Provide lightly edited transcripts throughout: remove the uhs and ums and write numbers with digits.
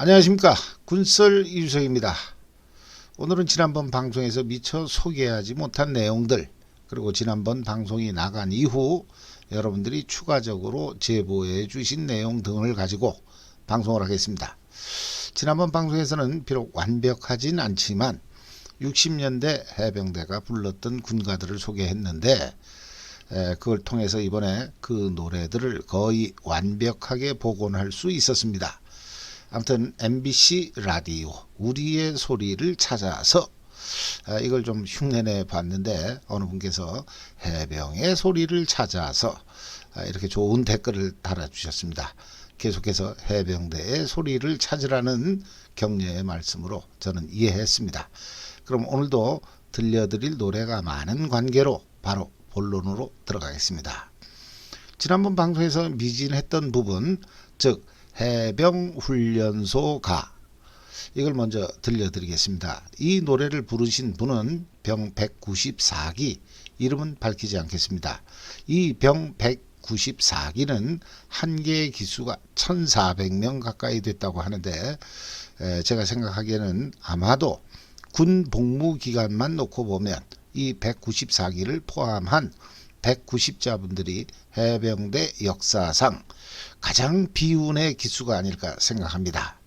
안녕하십니까, 군썰 이주석입니다. 오늘은 지난번 방송에서 미처 소개하지 못한 내용들, 그리고 지난번 방송이 나간 이후 여러분들이 추가적으로 제보해 주신 내용 등을 가지고 방송을 하겠습니다. 지난번 방송에서는 비록 완벽하진 않지만 60년대 해병대가 불렀던 군가들을 소개했는데, 그걸 통해서 이번에 그 노래들을 거의 완벽하게 복원할 수 있었습니다. 아무튼 MBC 라디오 우리의 소리를 찾아서 이걸 좀 흉내내 봤는데, 어느 분께서 해병의 소리를 찾아서 이렇게 좋은 댓글을 달아주셨습니다. 계속해서 해병대의 소리를 찾으라는 격려의 말씀으로 저는 이해했습니다. 그럼 오늘도 들려드릴 노래가 많은 관계로 바로 본론으로 들어가겠습니다. 지난번 방송에서 미진했던 부분, 즉 해병훈련소가, 이걸 먼저 들려드리겠습니다. 이 노래를 부르신 분은 병 194기, 이름은 밝히지 않겠습니다. 이 병 194기는 한 개의 기수가 1400명 가까이 됐다고 하는데, 제가 생각하기에는 아마도 군 복무 기간만 놓고 보면 이 194기를 포함한 190자분들이 해병대 역사상 가장 비운의 기수가 아닐까 생각합니다.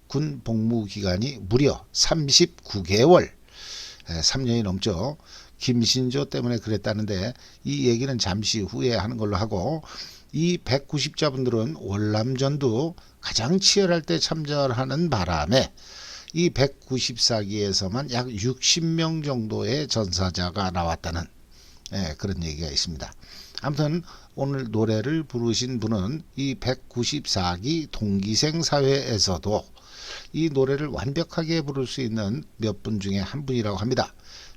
군 복무 기간이 무려 39개월, 3년이 넘죠. 김신조 때문에 그랬다는데 이 얘기는 잠시 후에 하는 걸로 하고, 이 190자분들은 월남전도 가장 치열할 때 참전하는 바람에 이 194기에서만 약 60명 정도의 전사자가 나왔다는 그런 얘기가 있습니다. 아무튼 오늘 노래를 부르신 분은 이 194기 동기생 사회에서도 이 노래를 완벽하게 부를 수 있는 몇 분 중에 한 분이라고 합니다.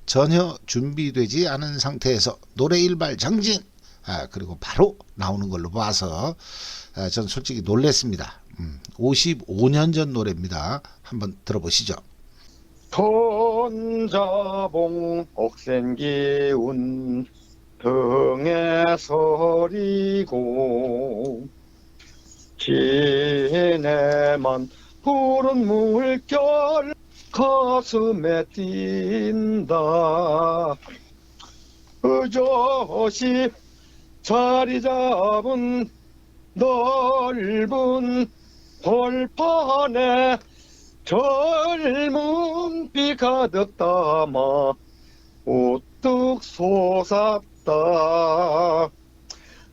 전혀 준비되지 않은 상태에서 노래 일발 장진, 그리고 바로 나오는 걸로 봐서 전 솔직히 놀랬습니다. 55년 전 노래입니다. 한번 들어보시죠. 손자봉 옥센기운 등에 서리고 지네만 푸른 물결 가슴에 띈다. 의젓이 자리 잡은 넓은 벌판에 젊은 비 가득 담아 우뚝 솟았다.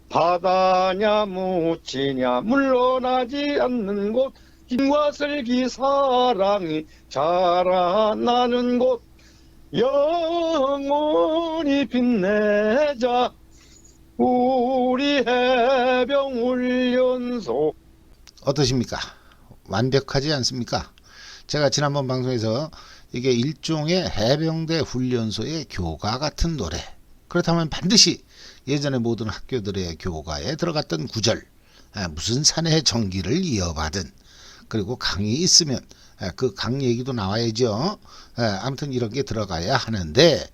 바다냐 묻히냐 물러나지 않는 곳, 김과 슬기 사랑이 자라나는 곳, 영원히 빛내자 우리 해병훈련소. 어떠십니까? 완벽하지 않습니까? 제가 지난번 방송에서 이게 일종의 해병대 훈련소의 교가 같은 노래, 그렇다면 반드시 예전에 모든 학교들의 교과에 들어갔던 구절, 무슨 산의 정기를 이어받은, 그리고 강이 있으면 그 강 얘기도 나와야죠. 아무튼 이런 게 들어가야 하는데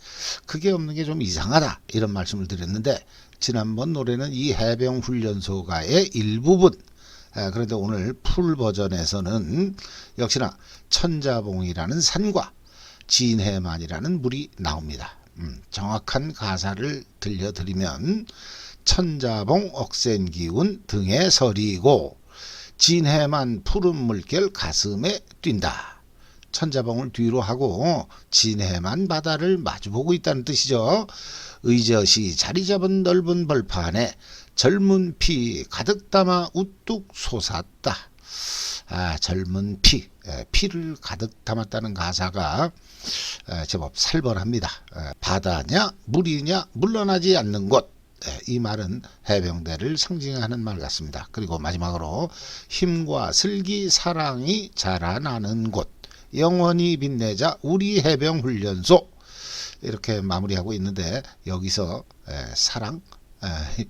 그게 없는 게 좀 이상하다, 이런 말씀을 드렸는데, 지난번 노래는 이 해병훈련소가의 일부분, 그런데 오늘 풀 버전에서는 역시나 천자봉이라는 산과 진해만이라는 물이 나옵니다. 정확한 가사를 들려드리면, 천자봉 억센기운 등에 서리고 진해만 푸른 물결 가슴에 뛴다. 천자봉을 뒤로 하고 진해만 바다를 마주보고 있다는 뜻이죠. 의젓이 자리 잡은 넓은 벌판에 젊은 피 가득 담아 우뚝 솟았다. 젊은 피를 가득 담았다는 가사가 제법 살벌합니다. 바다냐 물이냐 물러나지 않는 곳, 이 말은 해병대를 상징하는 말 같습니다. 그리고 마지막으로 힘과 슬기 사랑이 자라나는 곳, 영원히 빛내자 우리 해병훈련소, 이렇게 마무리하고 있는데, 여기서 사랑,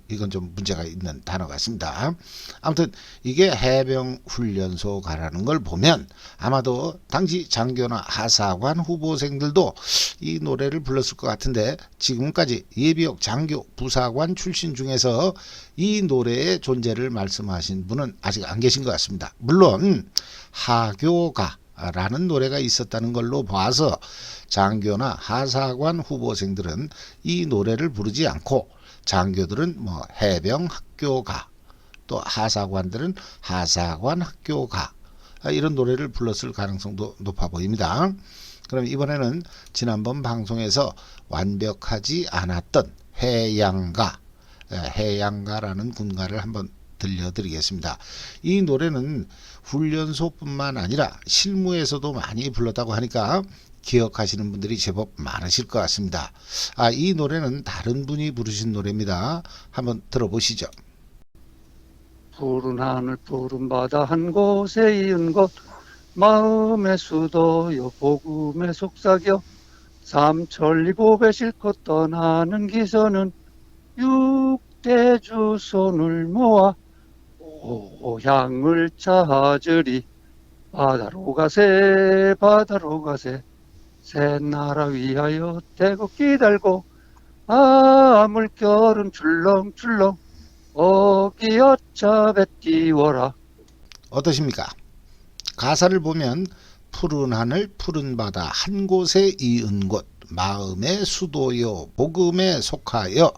이건 좀 문제가 있는 단어 같습니다. 아무튼 이게 해병훈련소가라는 걸 보면 아마도 당시 장교나 하사관 후보생들도 이 노래를 불렀을 것 같은데 지금까지 예비역 장교 부사관 출신 중에서 이 노래의 존재를 말씀하신 분은 아직 안 계신 것 같습니다. 물론 하교가라는 노래가 있었다는 걸로 봐서 장교나 하사관 후보생들은 이 노래를 부르지 않고 장교들은 뭐 해병학교가, 또 하사관들은 하사관학교가, 이런 노래를 불렀을 가능성도 높아 보입니다. 그럼 이번에는 지난번 방송에서 완벽하지 않았던 해양가라는 군가를 한번 들려드리겠습니다. 이 노래는 훈련소뿐만 아니라 실무에서도 많이 불렀다고 하니까 기억하시는 분들이 제법 많으실 것 같습니다. 이 노래는 다른 분이 부르신 노래입니다. 한번 들어보시죠. 푸른 하늘 푸른 바다 한 곳에 이은 곳 마음의 수도여 복음의 속삭여 삼천리 고배 싣고 떠나는 기선은 육대주 손을 모아 고향을 찾으리. 바다로 가세 바다로 가세 새나라 위하여 태극기 달고 물결은 출렁출렁 어기여차 배 띄워라. 어떠십니까? 가사를 보면 푸른 하늘 푸른 바다 한 곳에 이은 곳 마음의 수도여 복음에 속하여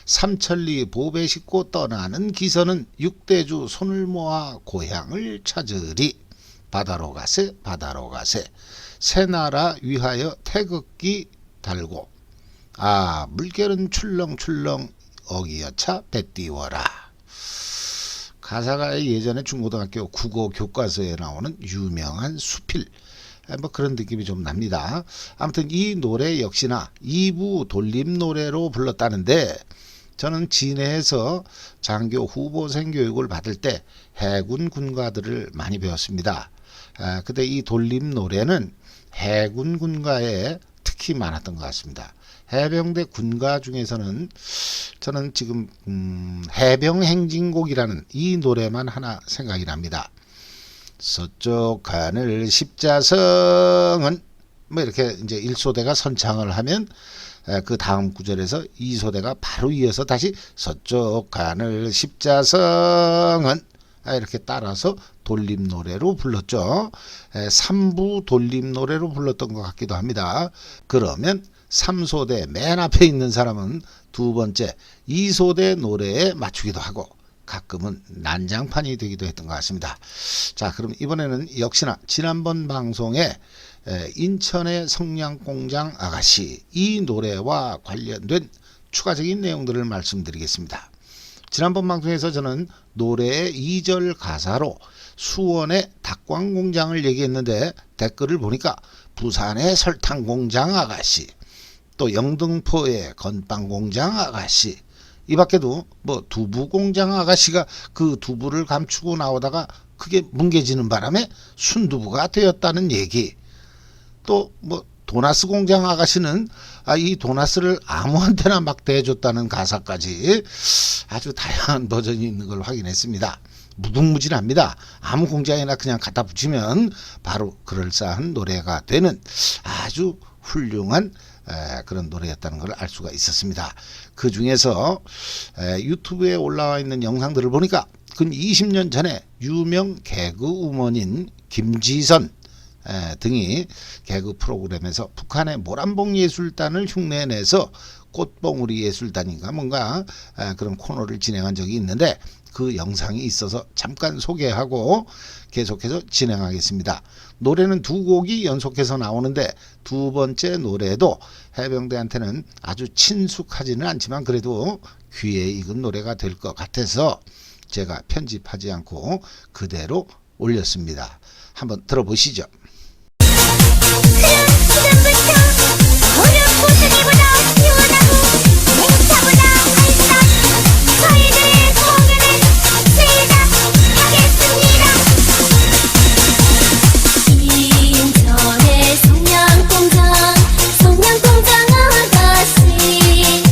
삼천리 보배 싣고 떠나는 기선은 육대주 손을 모아 고향을 찾으리. 바다로 가세 바다로 가세 새나라 위하여 태극기 달고 물결은 출렁출렁 어기여차 배 띄워라. 가사가 예전에 중고등학교 국어 교과서에 나오는 유명한 수필, 뭐 그런 느낌이 좀 납니다. 아무튼 이 노래 역시나 2부 돌림 노래로 불렀다는데 저는 진해에서 장교 후보생 교육을 받을 때 해군 군가들을 많이 배웠습니다. 그때 이 돌림 노래는 해군 군가에 특히 많았던 것 같습니다. 해병대 군가 중에서는 저는 지금 해병행진곡이라는 이 노래만 하나 생각이 납니다. 서쪽 하늘 십자성은 뭐 이렇게 이제 1소대가 선창을 하면 그 다음 구절에서 2소대가 바로 이어서 다시 서쪽 하늘 십자성은 이렇게 따라서 돌림 노래로 불렀죠. 3부 돌림 노래로 불렀던 것 같기도 합니다. 그러면 3소대 맨 앞에 있는 사람은 두 번째 2소대 노래에 맞추기도 하고 가끔은 난장판이 되기도 했던 것 같습니다. 자, 그럼 이번에는 역시나 지난번 방송에 인천의 성냥공장 아가씨 이 노래와 관련된 추가적인 내용들을 말씀드리겠습니다. 지난번 방송에서 저는 노래의 2절 가사로 수원의 닭광공장을 얘기했는데 댓글을 보니까 부산의 설탕공장 아가씨, 또 영등포의 건빵공장 아가씨, 이 밖에도 뭐 두부공장 아가씨가 그 두부를 감추고 나오다가 그게 뭉개지는 바람에 순두부가 되었다는 얘기, 또 뭐 도나스 공장 아가씨는 이 도나스를 아무한테나 막 대해줬다는 가사까지 아주 다양한 버전이 있는 걸 확인했습니다. 무궁무진합니다. 아무 공장에나 그냥 갖다 붙이면 바로 그럴싸한 노래가 되는 아주 훌륭한 그런 노래였다는 걸 알 수가 있었습니다. 그 중에서 유튜브에 올라와 있는 영상들을 보니까 근 20년 전에 유명 개그우먼인 김지선 등이 개그 프로그램에서 북한의 모란봉 예술단을 흉내내서 꽃봉우리 예술단인가 뭔가 그런 코너를 진행한 적이 있는데 그 영상이 있어서 잠깐 소개하고 계속해서 진행하겠습니다. 노래는 두 곡이 연속해서 나오는데 두 번째 노래도 해병대한테는 아주 친숙하지는 않지만 그래도 귀에 익은 노래가 될 것 같아서 제가 편집하지 않고 그대로 올렸습니다. 한번 들어보시죠. 성냥공장 아가씨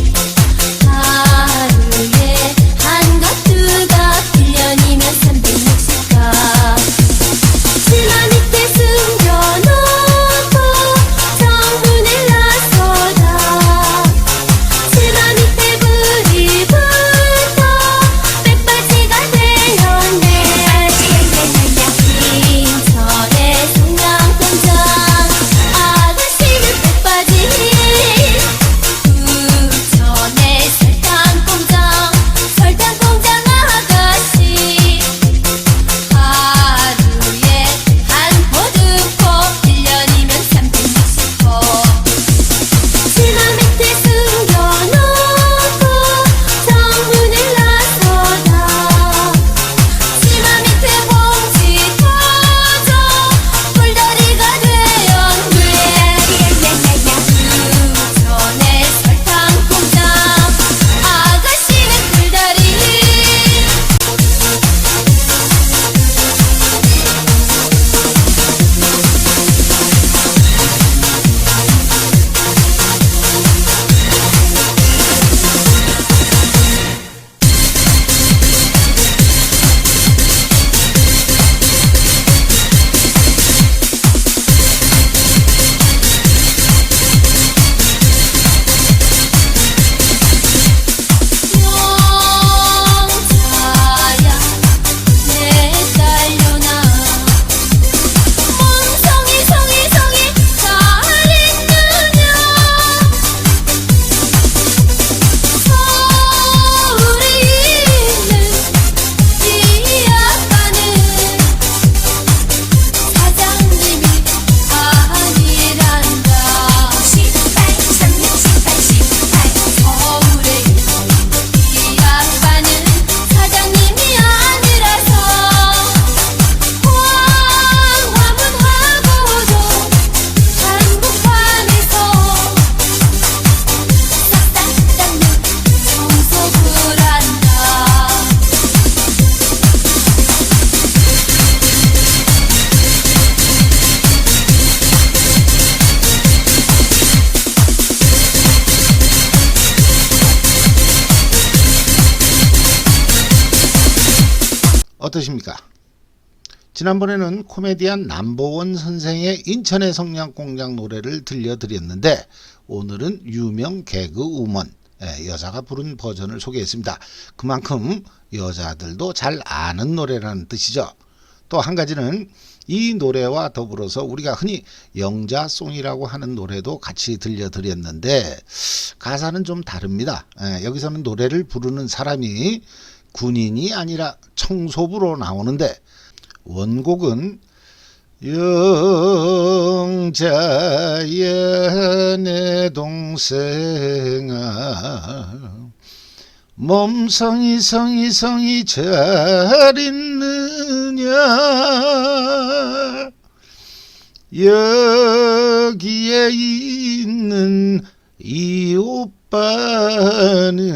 어떠십니까? 지난번에는 코미디언 남보원 선생의 인천의 성냥공장 노래를 들려드렸는데 오늘은 유명 개그우먼 여자가 부른 버전을 소개했습니다. 그만큼 여자들도 잘 아는 노래라는 뜻이죠. 또 한 가지는 이 노래와 더불어서 우리가 흔히 영자송이라고 하는 노래도 같이 들려드렸는데 가사는 좀 다릅니다. 여기서는 노래를 부르는 사람이 군인이 아니라 청소부로 나오는데 원곡은 영자야 내 동생아 몸성이 성이 잘 있느냐 여기에 있는 이 오빠는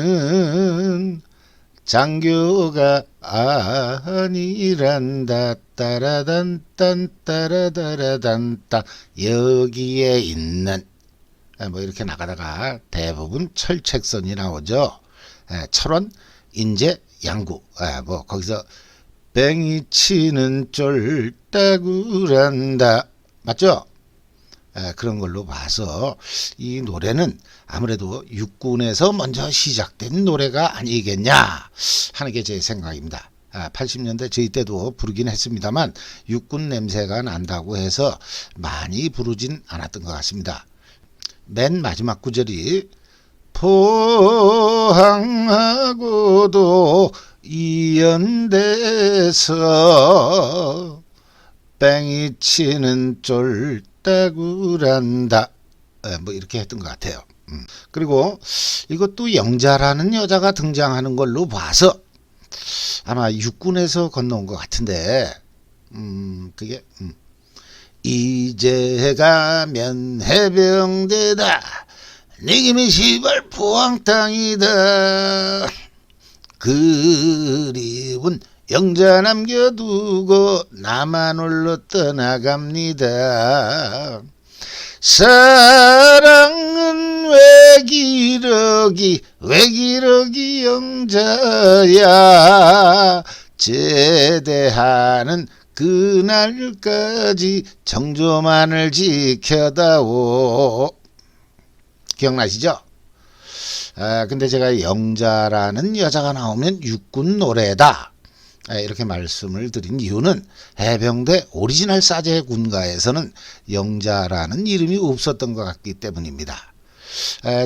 장교가 아니란다 따라단딴 따라다라단따 여기에 있는 뭐 이렇게 나가다가 대부분 철책선이 나오죠. 철원, 인제, 양구 뭐 거기서 뺑이 치는 쫄따구란다 맞죠? 그런 걸로 봐서 이 노래는 아무래도 육군에서 먼저 시작된 노래가 아니겠냐 하는 게 제 생각입니다. 80년대 저희 때도 부르긴 했습니다만 육군 냄새가 난다고 해서 많이 부르진 않았던 것 같습니다. 맨 마지막 구절이 포항하고도 이연돼서 뺑이 치는 쫄따구란다 뭐 이렇게 했던 것 같아요. 그리고 이것도 영자라는 여자가 등장하는 걸로 봐서 아마 육군에서 건너온 것 같은데 그게 이제 가면 해병대다 니김이 시발 포항 땅이다 그리운 영자 남겨두고 나만 홀로 떠나갑니다. 사랑은 외기러기 영자야 제대하는 그날까지 정조만을 지켜다오. 기억나시죠? 근데 제가 영자라는 여자가 나오면 육군 노래다 이렇게 말씀을 드린 이유는 해병대 오리지널 사제 군가에서는 영자라는 이름이 없었던 것 같기 때문입니다.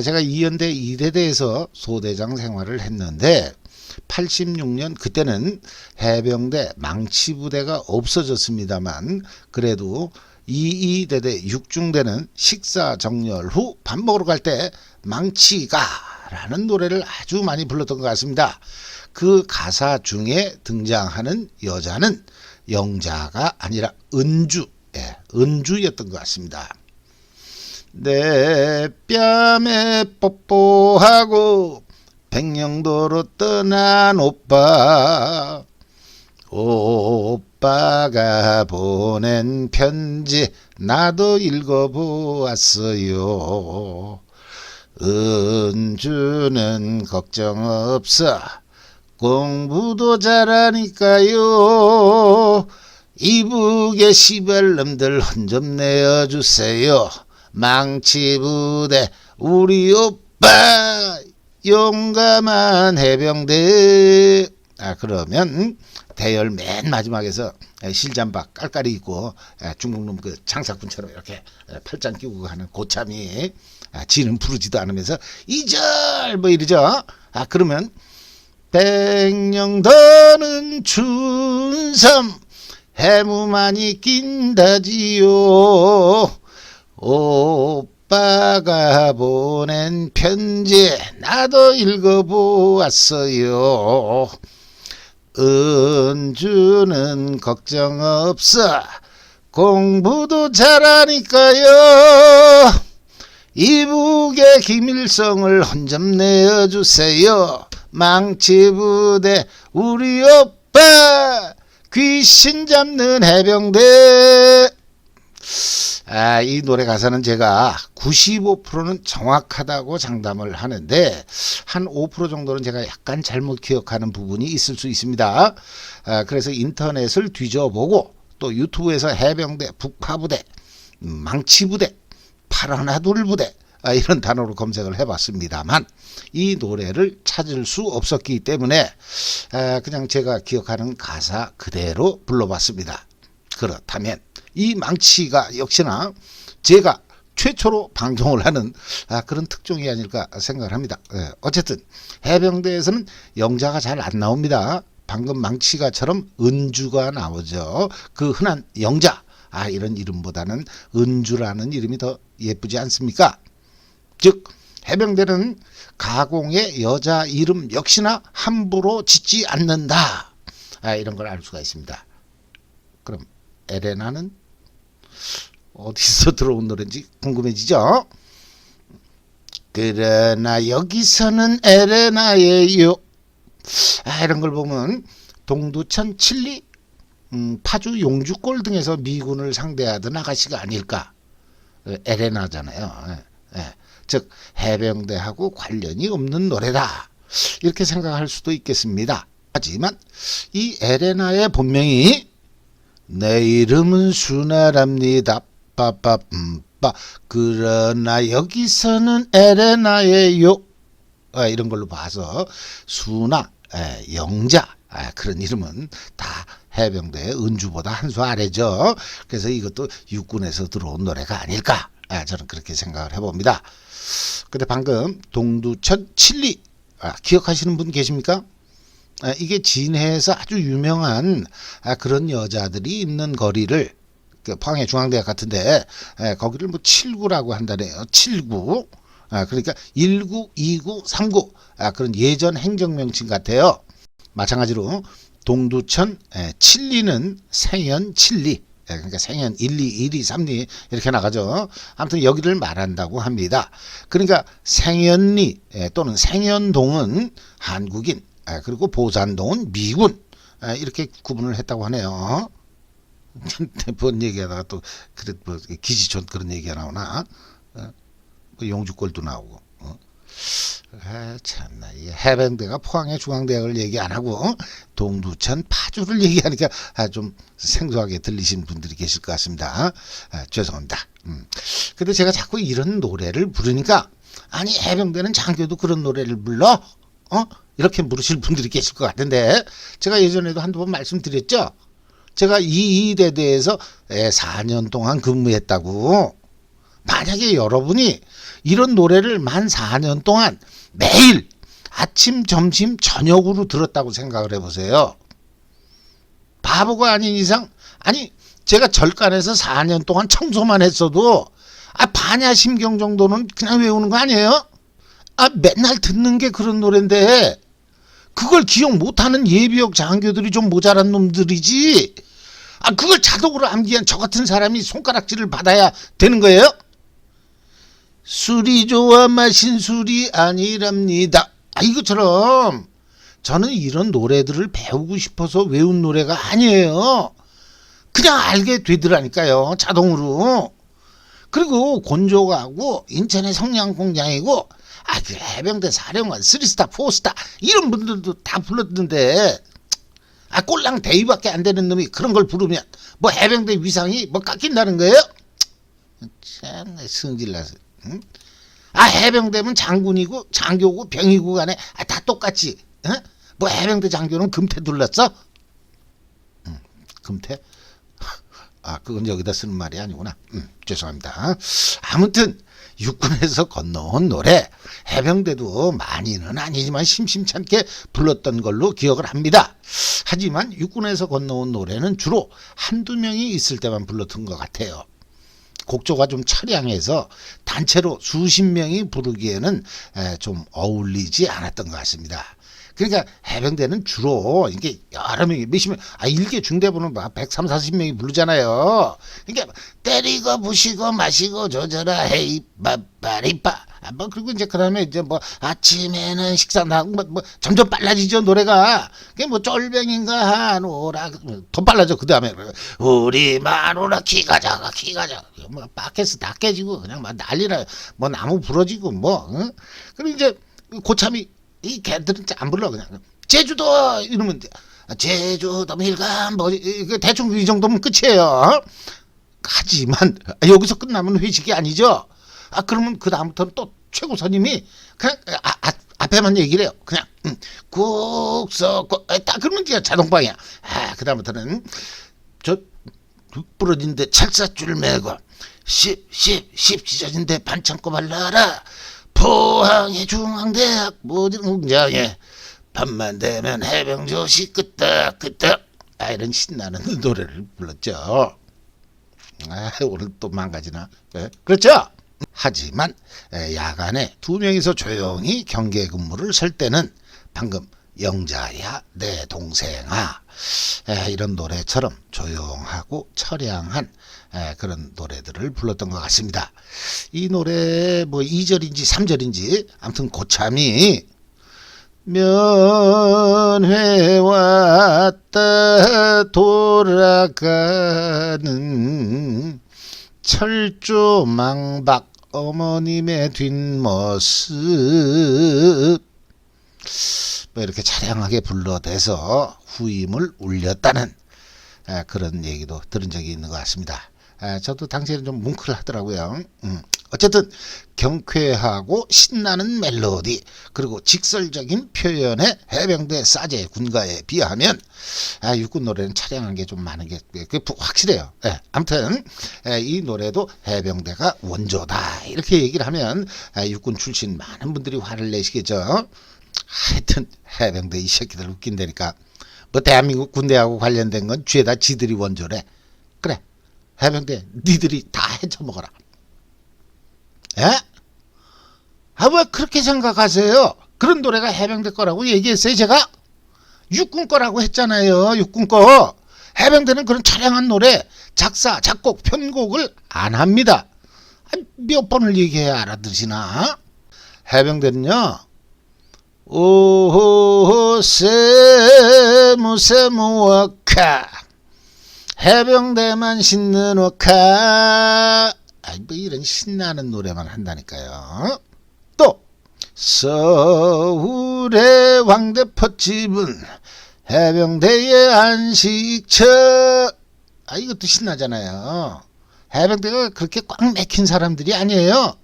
제가 이연대 2대대에서 소대장 생활을 했는데 86년 그때는 해병대 망치부대가 없어졌습니다만 그래도 22대대 6중대는 식사 정렬 후 밥 먹으러 갈 때 망치가 라는 노래를 아주 많이 불렀던 것 같습니다. 그 가사 중에 등장하는 여자는 영자가 아니라 은주였던 것 같습니다. 내 뺨에 뽀뽀하고 백령도로 떠난 오빠가 보낸 편지 나도 읽어보았어요. 은주는 걱정 없어 공부도 잘하니까요. 이북의 시발놈들 혼 좀 내어주세요. 망치부대 우리 오빠 용감한 해병대. 그러면 대열 맨 마지막에서 실잠박 깔깔이 입고 중국놈 그 장사꾼처럼 이렇게 팔짱 끼고 가는 고참이 지는 부르지도 않으면서 2절 뭐 이러죠. 그러면 백령도는 춘섬 해무만이 낀다지요. 오빠가 보낸 편지 나도 읽어보았어요. 은주는 걱정 없어 공부도 잘하니까요. 이북의 김일성을 혼 좀 내어주세요. 망치부대 우리 오빠 귀신 잡는 해병대. 이 노래 가사는 제가 95%는 정확하다고 장담을 하는데 한 5% 정도는 제가 약간 잘못 기억하는 부분이 있을 수 있습니다. 그래서 인터넷을 뒤져보고 또 유튜브에서 해병대, 북파부대, 망치부대, 파라나돌부대 이런 단어로 검색을 해봤습니다만 이 노래를 찾을 수 없었기 때문에 그냥 제가 기억하는 가사 그대로 불러봤습니다. 그렇다면 이 망치가 역시나 제가 최초로 방송을 하는 그런 특종이 아닐까 생각을 합니다. 어쨌든 해병대에서는 영자가 잘 안 나옵니다. 방금 망치가처럼 은주가 나오죠. 그 흔한 영자 이런 이름보다는 은주라는 이름이 더 예쁘지 않습니까? 즉 해병대는 가공의 여자 이름 역시나 함부로 짓지 않는다. 이런 걸 알 수가 있습니다. 그럼 에레나는 어디서 들어온 노래인지 궁금해지죠? 그러나 여기서는 에레나예요. 이런 걸 보면 동두천 칠리 파주 용주골 등에서 미군을 상대하던 아가씨가 아닐까. 에레나잖아요. 즉 해병대하고 관련이 없는 노래다. 이렇게 생각할 수도 있겠습니다. 하지만 이 에레나의 본명이 내 이름은 수나랍니다. 빠빠빠 그러나 여기서는 에레나예요. 이런 걸로 봐서 수나, 영자 그런 이름은 다 해병대의 은주보다 한 수 아래죠. 그래서 이것도 육군에서 들어온 노래가 아닐까. 저는 그렇게 생각을 해봅니다. 근데 방금 동두천 칠리 기억하시는 분 계십니까? 이게 진해에서 아주 유명한 그런 여자들이 있는 거리를 포항의 중앙대학 같은데 거기를 뭐 7구라고 한다네요. 7구. 그러니까 1구, 2구, 3구 그런 예전 행정명칭 같아요. 마찬가지로 동두천 칠리는 생연 칠리. 그러니까 생연 1, 2, 1, 2, 3, 2 이렇게 나가죠. 아무튼 여기를 말한다고 합니다. 그러니까 생연리 또는 생연동은 한국인 그리고 보산동은 미군 이렇게 구분을 했다고 하네요. 뭔 얘기하다가 또 그래 뭐 기지촌 그런 얘기가 나오나? 뭐 용주골도 나오고. 참나 이 해병대가 포항의 중앙대학을 얘기 안 하고 동두천 파주를 얘기하니까 좀 생소하게 들리신 분들이 계실 것 같습니다. 죄송합니다. 근데 제가 자꾸 이런 노래를 부르니까 아니 해병대는 장교도 그런 노래를 불러? 이렇게 물으실 분들이 계실 것 같은데 제가 예전에도 한두 번 말씀드렸죠. 제가 이 대대에서 4년 동안 근무했다고. 만약에 여러분이 이런 노래를 만 4년 동안 매일 아침, 점심, 저녁으로 들었다고 생각을 해보세요. 바보가 아닌 이상 아니 제가 절간에서 4년 동안 청소만 했어도 반야심경 정도는 그냥 외우는 거 아니에요? 맨날 듣는 게 그런 노래인데 그걸 기억 못하는 예비역 장교들이 좀 모자란 놈들이지. 그걸 자동으로 암기한 저 같은 사람이 손가락질을 받아야 되는 거예요? 술이 좋아 마신 술이 아니랍니다. 이것처럼 저는 이런 노래들을 배우고 싶어서 외운 노래가 아니에요. 그냥 알게 되더라니까요. 자동으로. 그리고 곤조가하고 인천의 성냥공장이고 그 해병대 사령관 3스타 4스타 이런 분들도 다 불렀는데 꼴랑 대위밖에 안 되는 놈이 그런 걸 부르면 뭐 해병대 위상이 뭐 깎인다는 거예요? 참 성질나서. 해병대면 장군이고 장교고 병이고 간에 다 똑같지. 뭐 해병대 장교는 금태 둘렀어? 금태? 그건 여기다 쓰는 말이 아니구나. 죄송합니다. 아무튼 육군에서 건너온 노래 해병대도 많이는 아니지만 심심찮게 불렀던 걸로 기억을 합니다. 하지만 육군에서 건너온 노래는 주로 한두 명이 있을 때만 불렀던 것 같아요. 곡조가 좀 처량해서 단체로 수십 명이 부르기에는 좀 어울리지 않았던 것 같습니다. 그러니까 해병대는 주로 이게 여러 명이 몇십 명, 일개 중대부는 막 130, 40명이 부르잖아요. 그러니까 때리고 부시고 마시고 조져라 헤이 빠빠리빠. 뭐 그리고 이제 그다음에 이제 뭐 아침에는 식사 뭐 점점 빨라지죠 노래가. 그게 뭐 쫄병인가 하노라 더 빨라져. 그다음에 우리 마누라 키가 작아 뭐 바켓스 다 깨지고 그냥 막 난리나. 뭐 나무 부러지고 뭐. 응? 그리고 이제 고참이 이 걔들은 안 불러. 그냥 제주도 이러면 제주도 밀감 뭐 대충 이 정도면 끝이에요. 하지만 여기서 끝나면 회식이 아니죠. 그러면 그 다음부터는 또 최고 선임이 그냥 앞에만 얘기를 해요. 그냥 국서 딱 그러면 이제 자동방이야. 그 다음부터는 저 부러진데 찰사줄 메고 십 찢어진데 반창고 발라라. 포항의 중앙대학 모든 공장에 밤만 되면 해병조시 끄떡끄떡. 이런 신나는 노래를 불렀죠. 오늘 또 망가지나. 그렇죠. 하지만 야간에 두 명이서 조용히 경계 근무를 설 때는 방금 영자야 내 동생아 이런 노래처럼 조용하고 처량한 그런 노래들을 불렀던 것 같습니다. 이 노래 뭐 2절인지 3절인지 아무튼 고참이 면회 왔다 돌아가는 철조망박 어머님의 뒷모습 뭐 이렇게 차량하게 불러대서 후임을 울렸다는 그런 얘기도 들은 적이 있는 것 같습니다. 저도 당시에는 좀 뭉클하더라고요. 어쨌든 경쾌하고 신나는 멜로디 그리고 직설적인 표현의 해병대 사제 군가에 비하면 육군 노래는 차량한 게 좀 많은 게 확실해요. 아무튼 이 노래도 해병대가 원조다 이렇게 얘기를 하면 육군 출신 많은 분들이 화를 내시겠죠. 하여튼 해병대 이 새끼들 웃긴다니까. 뭐 대한민국 군대하고 관련된 건 죄다 지들이 원조래. 그래 해병대 니들이 다 헤쳐먹어라. 왜 그렇게 생각하세요? 그런 노래가 해병대 거라고 얘기했어요. 제가 육군 거라고 했잖아요. 육군 거. 해병대는 그런 차량한 노래 작사 작곡 편곡을 안 합니다. 몇 번을 얘기해야 알아들으시나. 해병대는요 오호 세무세무워카 해병대만 신는 워카 뭐 이런 신나는 노래만 한다니까요. 또 서울의 왕대포집은 해병대의 안식처 이것도 신나잖아요. 해병대가 그렇게 꽉 맥힌 사람들이 아니에요.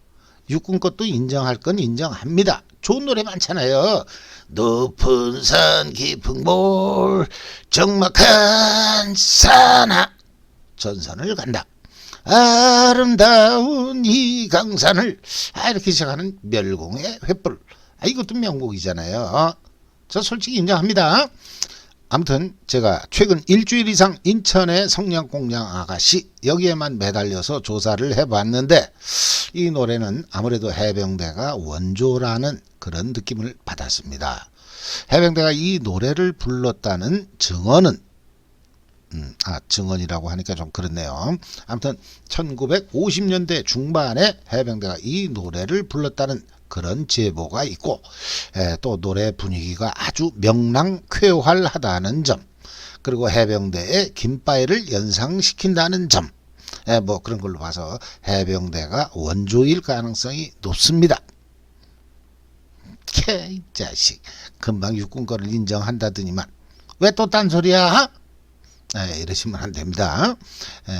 육군 것도 인정할 건 인정합니다. 좋은 노래 많잖아요. 높은 산 깊은 몰 적막한 산하 전선을 간다. 아름다운 이 강산을 이렇게 시작하는 멸공의 횃불 이것도 명곡이잖아요. 저 솔직히 인정합니다. 아무튼 제가 최근 일주일 이상 인천의 성냥공장 아가씨 여기에만 매달려서 조사를 해봤는데 이 노래는 아무래도 해병대가 원조라는 그런 느낌을 받았습니다. 해병대가 이 노래를 불렀다는 증언은 증언이라고 하니까 좀 그렇네요. 아무튼 1950년대 중반에 해병대가 이 노래를 불렀다는 그런 제보가 있고 또 노래 분위기가 아주 명랑쾌활하다는 점 그리고 해병대의 긴바이를 연상시킨다는 점 뭐 그런 걸로 봐서 해병대가 원조일 가능성이 높습니다. 이 자식 금방 육군 거를 인정한다더니만 왜 또 딴소리야? 이러시면 안 됩니다.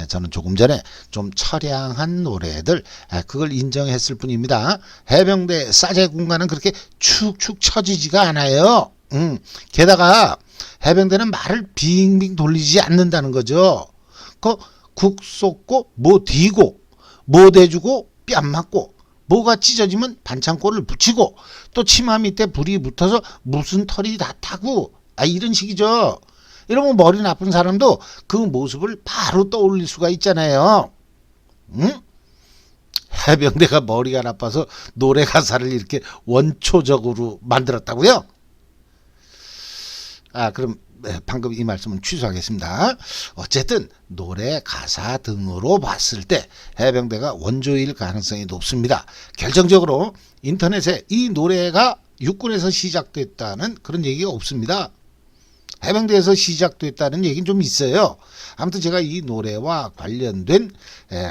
저는 조금 전에 좀 처량한 노래들 그걸 인정했을 뿐입니다. 해병대 사제 군가는 그렇게 축축 처지지가 않아요. 게다가 해병대는 말을 빙빙 돌리지 않는다는 거죠. 국 쏟고 뭐 뒤고 뭐 대주고 뺨 맞고 뭐가 찢어지면 반창고를 붙이고 또 치마 밑에 불이 붙어서 무슨 털이 다 타고 이런 식이죠. 이러면 머리 나쁜 사람도 그 모습을 바로 떠올릴 수가 있잖아요. 해병대가 머리가 나빠서 노래 가사를 이렇게 원초적으로 만들었다고요? 그럼 방금 이 말씀은 취소하겠습니다. 어쨌든 노래 가사 등으로 봤을 때 해병대가 원조일 가능성이 높습니다. 결정적으로 인터넷에 이 노래가 육군에서 시작됐다는 그런 얘기가 없습니다. 해병대에서 시작됐다는 얘기는 좀 있어요. 아무튼 제가 이 노래와 관련된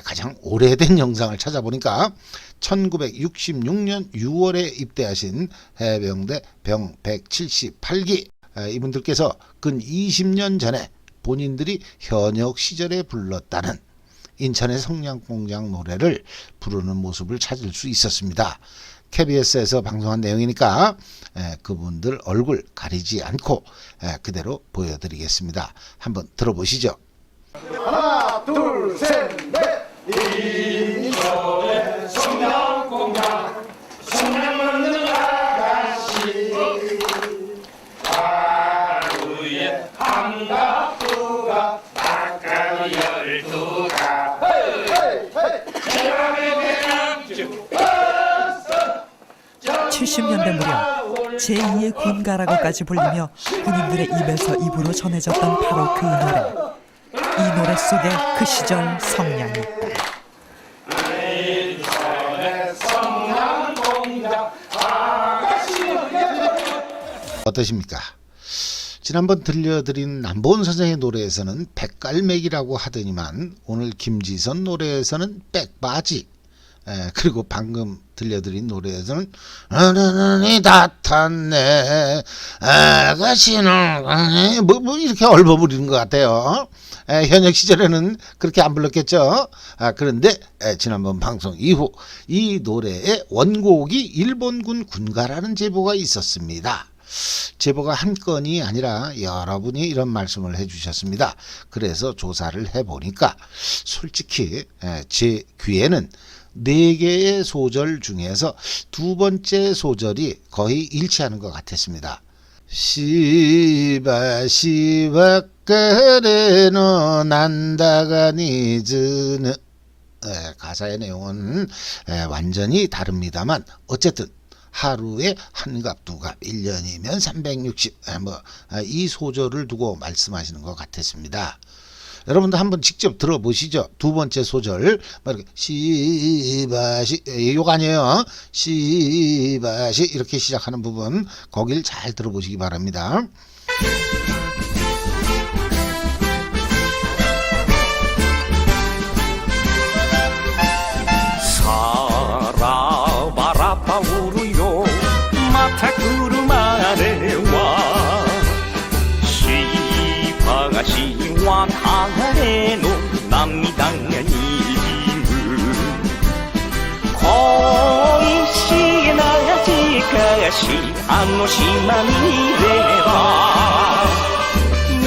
가장 오래된 영상을 찾아보니까 1966년 6월에 입대하신 해병대 병 178기 이분들께서 근 20년 전에 본인들이 현역 시절에 불렀다는 인천의 성냥공장 노래를 부르는 모습을 찾을 수 있었습니다. KBS에서 방송한 내용이니까 그분들 얼굴 가리지 않고 그대로 보여드리겠습니다. 한번 들어보시죠. 하나 둘 셋 넷 인천의 성냥공장 성냥 먹는 아가씨 하루에 한가두가 닭가루 12가 70년대 무렵 제2의 군가라고까지 불리며 군인들의 입에서 입으로 전해졌던 바로 그 노래. 이 노래 속에 그 시절 성냥이 있다. 어떠십니까? 지난번 들려드린 남보은 선생의 노래에서는 백갈매기라고 하더니만 오늘 김지선 노래에서는 백바지, 그리고 방금 들려드린 노래에서는 어른이 다 탔네 아가씨는 뭐 이렇게 얼버무리는 것 같아요. 현역 시절에는 그렇게 안 불렀겠죠. 그런데 지난번 방송 이후 이 노래의 원곡이 일본군 군가라는 제보가 있었습니다. 제보가 한 건이 아니라 여러분이 이런 말씀을 해주셨습니다. 그래서 조사를 해보니까 솔직히 제 귀에는 4개의 소절 중에서 두 번째 소절이 거의 일치하는 것 같았습니다. 시바 그래는 난다가 니즈는 가사의 내용은 완전히 다릅니다만 어쨌든 하루에 한갑 두갑 1년이면 360 이 소절을 두고 말씀하시는 것 같았습니다. 여러분도 한번 직접 들어보시죠. 두 번째 소절 시바시 요거 아니에요. 시바시 이렇게 시작하는 부분 거길 잘 들어보시기 바랍니다. 사라바라바우루요 마타쿠르마레와 시바가시와 타레노 남미당연히 거이시 나야지가시 안노시마미레바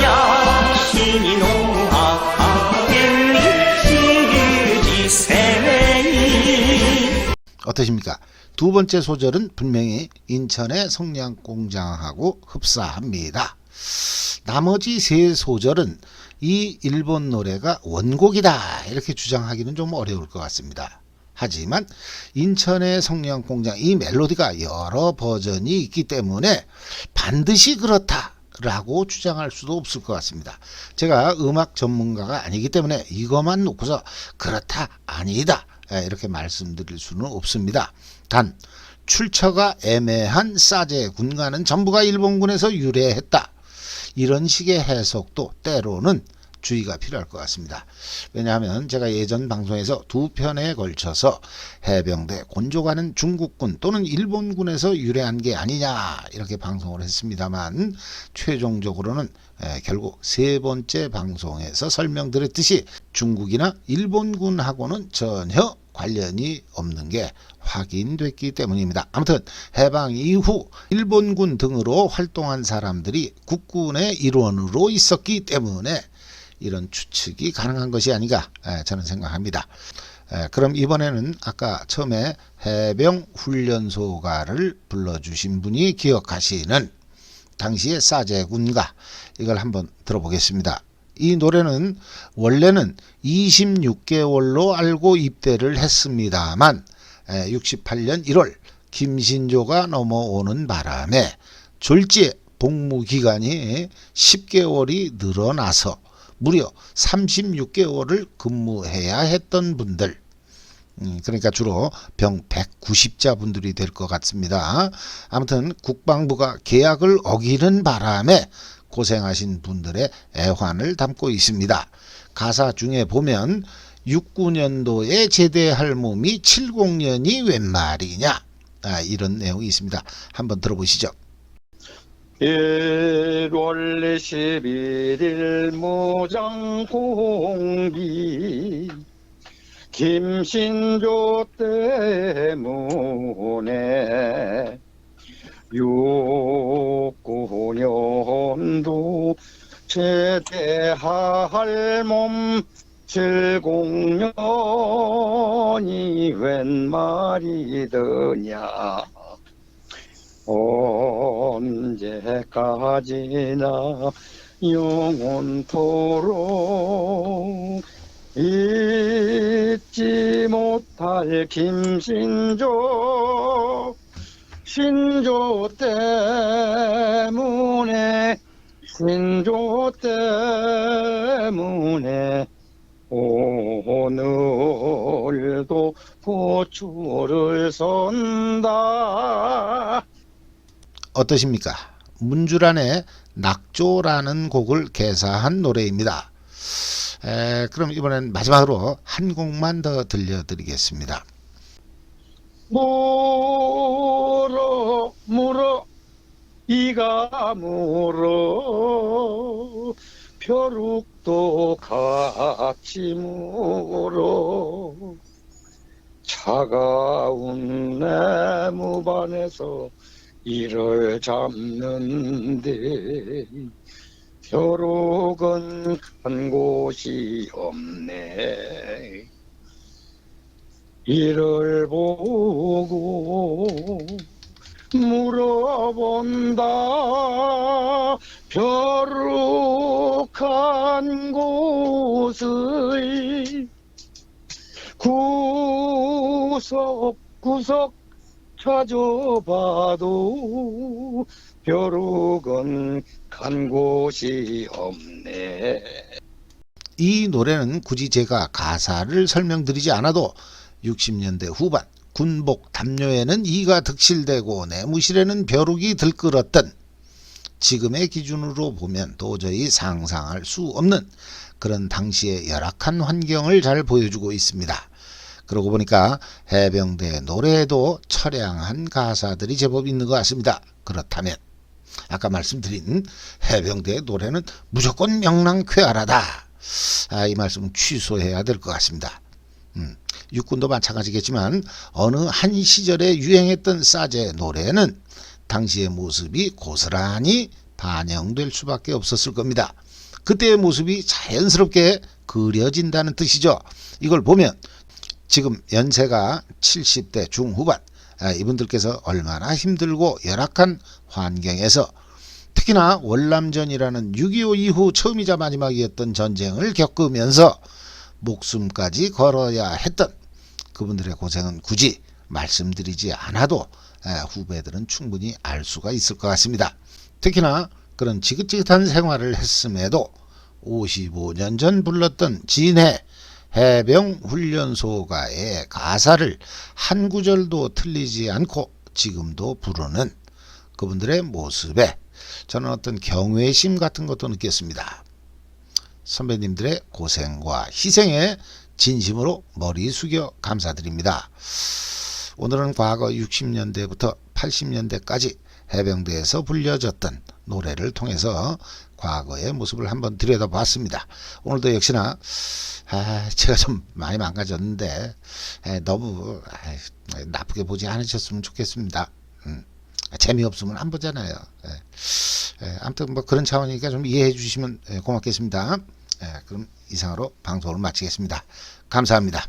야시니 노하하엘리시지세이. 어떠십니까? 두 번째 소절은 분명히 인천의 성냥공장하고 흡사합니다. 나머지 세 소절은 이 일본 노래가 원곡이다 이렇게 주장하기는 좀 어려울 것 같습니다. 하지만 인천의 성냥공장 이 멜로디가 여러 버전이 있기 때문에 반드시 그렇다라고 주장할 수도 없을 것 같습니다. 제가 음악 전문가가 아니기 때문에 이것만 놓고서 그렇다 아니다 이렇게 말씀드릴 수는 없습니다. 단 출처가 애매한 사제 군가는 전부가 일본군에서 유래했다. 이런 식의 해석도 때로는 주의가 필요할 것 같습니다. 왜냐하면 제가 예전 방송에서 두 편에 걸쳐서 해병대 곤조가는 중국군 또는 일본군에서 유래한 게 아니냐 이렇게 방송을 했습니다만 최종적으로는 결국 세 번째 방송에서 설명드렸듯이 중국이나 일본군하고는 전혀 관련이 없는 게 확인됐기 때문입니다. 아무튼 해방 이후 일본군 등으로 활동한 사람들이 국군의 일원으로 있었기 때문에 이런 추측이 가능한 것이 아닌가 저는 생각합니다. 그럼 이번에는 아까 처음에 해병 훈련소가를 불러주신 분이 기억하시는 당시의 사제군가 이걸 한번 들어보겠습니다. 이 노래는 원래는 26개월로 알고 입대를 했습니다만 68년 1월 김신조가 넘어오는 바람에 졸지에 복무 기간이 10개월이 늘어나서 무려 36개월을 근무해야 했던 분들, 그러니까 주로 병 190자 분들이 될 것 같습니다. 아무튼 국방부가 계약을 어기는 바람에 고생하신 분들의 애환을 담고 있습니다. 가사 중에 보면 69년도에 제대할 몸이 70년이 웬 말이냐, 이런 내용이 있습니다. 한번 들어보시죠. 1월 21일 무장공비 김신조 때문에 69년도 제대할 몸 70년이 웬 말이더냐. 언제까지나 영원토록 잊지 못할 김신조 때문에 오늘도 고추를 선다. 어떠십니까? 문주란의 낙조라는 곡을 개사한 노래입니다. 그럼 이번엔 마지막으로 한 곡만 더 들려드리겠습니다. 물어 이가 물어 벼룩도 같이 물어 차가운 나무반에서 이를 잡는데 벼룩은 간 곳이 없네. 이를 보고 물어본다. 벼룩한 곳의 구석구석 찾아봐도 벼룩은 간 곳이 없네. 이 노래는 굳이 제가 가사를 설명드리지 않아도 60년대 후반 군복 담요에는 이가 득실되고 내무실에는 벼룩이 들끓었던, 지금의 기준으로 보면 도저히 상상할 수 없는 그런 당시의 열악한 환경을 잘 보여주고 있습니다. 그러고 보니까 해병대 노래에도 처량한 가사들이 제법 있는 것 같습니다. 그렇다면 아까 말씀드린 해병대의 노래는 무조건 명랑쾌활하다, 이 말씀은 취소해야 될 것 같습니다. 육군도 마찬가지겠지만 어느 한 시절에 유행했던 사제 노래는 당시의 모습이 고스란히 반영될 수밖에 없었을 겁니다. 그때의 모습이 자연스럽게 그려진다는 뜻이죠. 이걸 보면 지금 연세가 70대 중후반, 이분들께서 얼마나 힘들고 열악한 환경에서, 특히나 월남전이라는 6.25 이후 처음이자 마지막이었던 전쟁을 겪으면서 목숨까지 걸어야 했던 그분들의 고생은 굳이 말씀드리지 않아도 후배들은 충분히 알 수가 있을 것 같습니다. 특히나 그런 지긋지긋한 생활을 했음에도 55년 전 불렀던 진해 해병훈련소가의 가사를 한 구절도 틀리지 않고 지금도 부르는 그분들의 모습에 저는 어떤 경외심 같은 것도 느꼈습니다. 선배님들의 고생과 희생에 진심으로 머리 숙여 감사드립니다. 오늘은 과거 60년대부터 80년대까지 해병대에서 불려졌던 노래를 통해서 과거의 모습을 한번 들여다봤습니다. 오늘도 역시나 제가 좀 많이 망가졌는데 너무 나쁘게 보지 않으셨으면 좋겠습니다. 재미없으면 안 보잖아요. 아무튼 뭐 그런 차원이니까 좀 이해해 주시면 고맙겠습니다. 그럼 이상으로 방송을 마치겠습니다. 감사합니다.